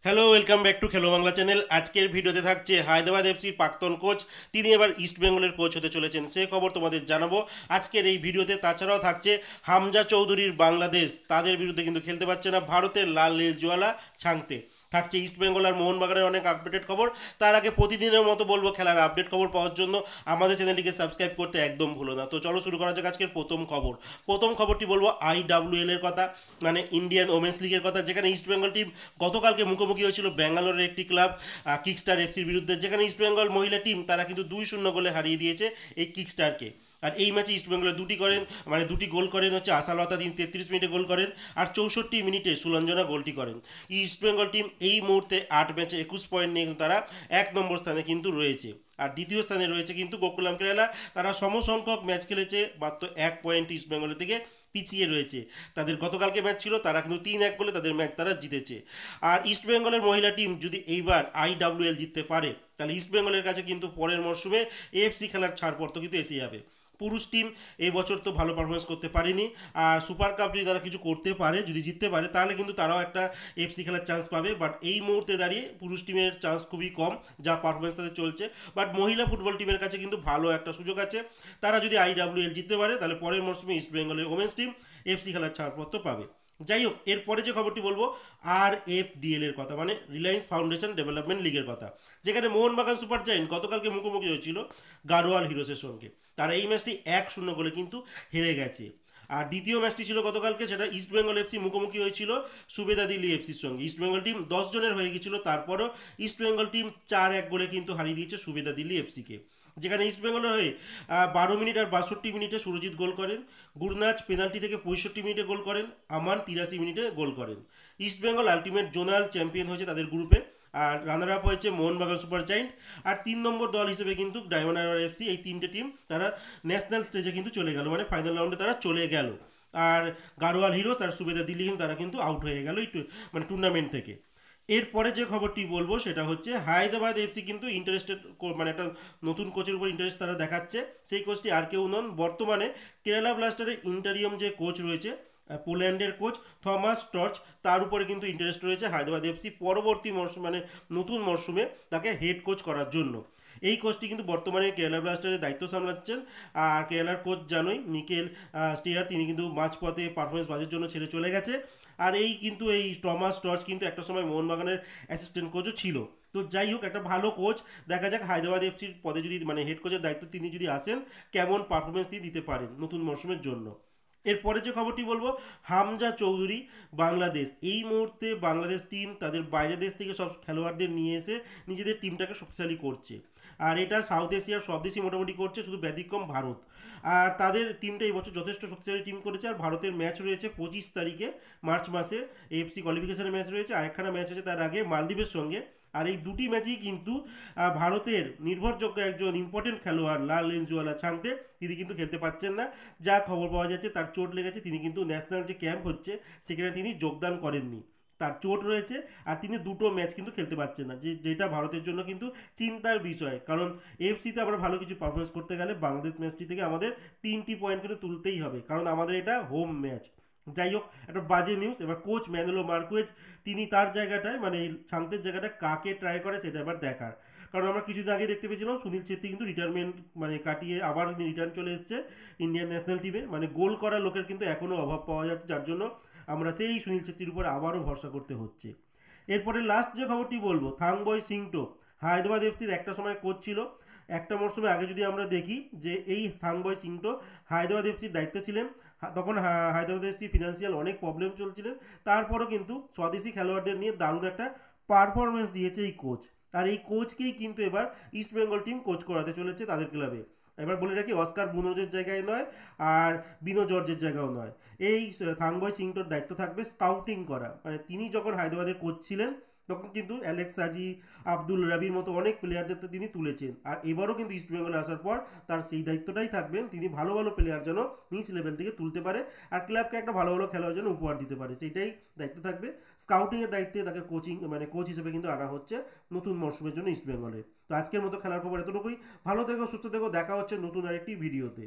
Hello, welcome back to খেলো Bangla channel. আজকের ভিডিওতে থাকছে হায়দ্রাবাদ এফসির প্রাক্তন কোচ, তিনি এবার ইস্ট বেঙ্গলের কোচ হতে চলেছেন, সে খবর তোমাদের জানাবো আজকের এই ভিডিওতে। তাছাড়াও থাকছে হামজা চৌধুরীর বাংলাদেশ, তাদের বিরুদ্ধে কিন্তু খেলতে পারছে না ভারতের লাল রেলজওয়ালা ছাংতে। থাকছে ইস্ট বেঙ্গল আর মোহনবাগানের অনেক আপডেট খবর। তার আগে প্রতিদিনের মতো বলবো, খেলার আপডেট খবর পাওয়ার জন্য আমাদের চ্যানেলটিকে সাবস্ক্রাইব করতে একদম ভুলো না। তো চলো শুরু করা যাক আজকের প্রথম খবর। প্রথম খবরটি বলবো IWL এর কথা, মানে ইন্ডিয়ান ওমেন্স লিগের কথা, যেখানে ইস্ট বেঙ্গল টিম গতকালকে মুখোমুখি হয়েছিল ব্যাঙ্গালোরের একটি ক্লাব কিকস্টার এফসির বিরুদ্ধে, যেখানে ইস্ট বেঙ্গল মহিলা টিম তারা কিন্তু 2-0 গোলে হারিয়ে দিয়েছে এই কিকস্টারকে। আর এই ম্যাচে ইস্ট বেঙ্গলের দুটি গোল করেন হচ্ছে আশালতা, তিনি 33 মিনিটে গোল করেন, আর 64 মিনিটে সুলঞ্জনা গোলটি করেন। ইস্ট বেঙ্গল টিম এই মুহূর্তে 8 ম্যাচে 21 পয়েন্ট নিয়ে তারা 1 নম্বর স্থানে কিন্তু রয়েছে। আর দ্বিতীয় স্থানে রয়েছে কিন্তু গোকুলাম কেরালা, তারা সমসংখ্যক ম্যাচ খেলেছে, মাত্র 1 পয়েন্ট ইস্ট বেঙ্গলের থেকে পিছিয়ে রয়েছে। তাদের গতকালকে ম্যাচ ছিল, তারা কিন্তু 3-1 গোলে তাদের ম্যাচ তারা জিতেছে। আর ইস্ট বেঙ্গলের মহিলা টিম যদি এইবার IWL জিততে পারে, তাহলে ইস্ট বেঙ্গলের কাছে কিন্তু পরের মরশুমে AFC খেলার ছাড়পত্র কিন্তু এসে যাবে। পুরুষ টিম এই বছর তো ভালো পারফরমেন্স করতে পারেনি, আর সুপার কাপ যদি তারা কিছু করতে পারে, যদি জিততে পারে, তাহলে কিন্তু তারাও একটা AFC খেলার চান্স পাবে। বাট এই মুহূর্তে দাঁড়িয়ে পুরুষ টিমের চান্স খুবই কম, যা পারফরমেন্স তাদের চলছে। বাট মহিলা ফুটবল টিমের কাছে কিন্তু ভালো একটা সুযোগ আছে। তারা যদি IWL জিততে পারে, তাহলে পরের মরশুমে ইস্ট বেঙ্গলের ওমেন্স টিম AFC খেলার ছাড়পত্র পাবে। যাই হোক, এরপরে যে খবরটি বলবো RFDL এর কথা, মানে রিলায়েন্স ফাউন্ডেশন ডেভেলপমেন্ট লিগের কথা, যেখানে মোহনবাগান সুপার জায়েন্ট গতকালকে মুখোমুখি হয়েছিল গাড়োয়াল হিরোসের সঙ্গে। তারা এই ম্যাচটি 1-0 গোলে কিন্তু হেরে গেছে। আর দ্বিতীয় ম্যাচটি ছিল গতকালকে, সেটা ইস্ট বেঙ্গল এফসি মুখোমুখি হয়েছিল সুবেদা দিল্লি এফসির সঙ্গে। ইস্ট বেঙ্গল টিম 10 জনের হয়ে গেছিল, তারপরও ইস্ট বেঙ্গল টিম 4-1 গোলে কিন্তু হারিয়ে দিয়েছে সুবেদা দিল্লি এফসিকে। যেখানে ইস্ট বেঙ্গলের হয়ে 12 মিনিট আর 62 মিনিটে সুরজিৎ গোল করেন, গুরনাজ পেনাল্টি থেকে 65 মিনিটে গোল করেন, আমান 83 মিনিটে গোল করেন। East Bengal ultimate zonal champion হয়েছে তাদের গ্রুপে। আর রানার আপ হয়েছে মোহনবাগান সুপার জায়েন্ট। আর 3 নম্বর দল হিসেবে কিন্তু ডায়মন্ড হারবার এফসি, এই তিনটে টিম তারা ন্যাশনাল স্টেজে কিন্তু চলে গেল, মানে ফাইনাল রাউন্ডে তারা চলে গেল। আর গাড়োয়াল হিরোস আর সুবেদা দিল্লি কিন্তু তারা কিন্তু আউট হয়ে গেল এই মানে টুর্নামেন্ট থেকে। এরপরে যে খবরটি বলবো সেটা হচ্ছে হায়দ্রাবাদ এফসি কিন্তু ইন্টারেস্টেড, মানে একটা নতুন কোচের উপর ইন্টারেস্ট তারা দেখাচ্ছে। সেই কোচটি আর কেউ নন, বর্তমানে কেরালা ব্লাস্টারের ইন্টারিয়াম যে কোচ রয়েছে, পোল্যান্ডের কোচ থমাস টর্চ, তার উপরে কিন্তু ইন্টারেস্ট রয়েছে হায়দ্রাবাদ এফসি পরবর্তী মরশুম, মানে নতুন মরশুমে তাকে হেড কোচ করার জন্য। এই কোচটি কিন্তু বর্তমানে কেরালা ব্লাস্টারের দায়িত্ব সামলাচ্ছেন। আর কেরালার কোচ জানোই, মিকেল স্টিয়ার, তিনি কিন্তু মাঝপথে পারফরমেন্স বাজের জন্য ছেড়ে চলে গেছে। আর এই টমাস টর্চ কিন্তু একটা সময় মোহনবাগানের অ্যাসিস্ট্যান্ট কোচও ছিল। তো যাই হোক, একটা ভালো কোচ, দেখা যাক হায়দ্রাবাদ এফসির পদে যদি, মানে হেড কোচের দায়িত্ব তিনি যদি আসেন, কেমন পারফরমেন্স তিনি দিতে পারেন নতুন মরশুমের জন্য। এরপরে যে খবরটি বলবো, হামজা চৌধুরী বাংলাদেশ, এই মুহূর্তে বাংলাদেশ টিম তাদের বাইরের দেশ থেকে সব খেলোয়াড়দের নিয়ে এসে নিজেদের টিমটাকে শক্তিশালী করছে। আর এটা সাউথ এশিয়ার সব দেশই মোটামুটি করছে, শুধু ব্যতিক্রম ভারত। আর তাদের টিমটা এই বছর যথেষ্ট শক্তিশালী টিম করেছে। আর ভারতের ম্যাচ রয়েছে 25 তারিখে, মার্চ মাসে AFC কোয়ালিফিকেশনের ম্যাচ রয়েছে, আর একখানা ম্যাচ আছে তার আগে মালদ্বীপের সঙ্গে। আর এই দুটি ম্যাচেই কিন্তু ভারতের নির্ভরযোগ্য একজন ইম্পর্টেন্ট খেলোয়াড় লাল রেঞ্জওয়ালা ছাংতে, তিনি কিন্তু খেলতে পাচ্ছেন না। যা খবর পাওয়া যাচ্ছে তার চোট লেগেছে, তিনি কিন্তু ন্যাশনাল যে ক্যাম্প হচ্ছে সেখানে তিনি যোগদান করেননি, তার চোট রয়েছে। আর তিনি দুটো ম্যাচ কিন্তু খেলতে পারছেন না, যেটা ভারতের জন্য কিন্তু চিন্তার বিষয়। কারণ AFCতে আমরা ভালো কিছু পারফরমেন্স করতে গেলে বাংলাদেশ ম্যাচটি থেকে আমাদের 3টি পয়েন্ট কিন্তু তুলতেই হবে, কারণ আমাদের এটা হোম ম্যাচ। যাই হোক, একটা বাজে নিউজ। এবার কোচ ম্যানুয়েলো মার্কুয়েজ, তিনি তার জায়গাটায়, মানে এই শান্তের জায়গাটায় কাকে ট্রাই করে সেটা এবার দেখার। কারণ আমরা কিছুদিন আগে দেখতে পেয়েছিলাম সুনীল ছেত্রী কিন্তু রিটায়ারমেন্ট মানে কাটিয়ে আবার রিটার্ন চলে এসেছে ইন্ডিয়ান ন্যাশনাল টিমে। মানে গোল করা লোকের কিন্তু এখনও অভাব পাওয়া যাচ্ছে, যার জন্য আমরা সেই সুনীল ছেত্রীর উপর আবারও ভরসা করতে হচ্ছে। এরপরে লাস্ট যে খবরটি বলবো, থাংবয় সিংটো হায়দ্রাবাদ এফসির একটা সময় কোচ ছিল। একটা মরশুমে আগে যদি আমরা দেখি যে এই থাংবয় সিংটো হায়দ্রাবাদ এফসির দায়িত্বে ছিলেন, তখন হায়দ্রাবাদ এফসি ফিনান্সিয়াল অনেক প্রবলেম চলছিলেন। তারপরও কিন্তু স্বদেশি খেলোয়াড়দের নিয়ে দারুণ একটা পারফরমেন্স দিয়েছে এই কোচ। আর এই কোচকেই কিন্তু এবার ইস্ট বেঙ্গল টিম কোচ করাতে চলেছে তাদের ক্লাবে। এবার বলে রাখি, অস্কার বুনোজের জায়গায় নয়, আর বিনো জর্জের জায়গাও নয়। এই থাংবয় সিংটোর দায়িত্ব থাকবে স্কাউটিং করা। মানে তিনি যখন হায়দ্রাবাদের কোচ ছিলেন, তখন কিন্তু অ্যালেক্স সাজি, আব্দুল রাবির মতো অনেক প্লেয়ারদের তো তিনি তুলেছেন। আর এবারও কিন্তু ইস্ট বেঙ্গলে আসার পর তার সেই দায়িত্বটাই থাকবেন, তিনি ভালো ভালো প্লেয়ার যেন নিচ লেভেল থেকে তুলতে পারে, আর ক্লাবকে একটা ভালো ভালো খেলোয়াড় যেন উপহার দিতে পারে, সেইটাই দায়িত্ব থাকবে। স্কাউটিংয়ের দায়িত্বে তাকে মানে কোচ হিসেবে কিন্তু আনা হচ্ছে নতুন মরশুমের জন্য ইস্ট বেঙ্গলে। তো আজকের মতো খেলার খবর এতটুকুই। ভালো থেকো, সুস্থ থেকো, দেখা হচ্ছে নতুন আরেকটি ভিডিওতে।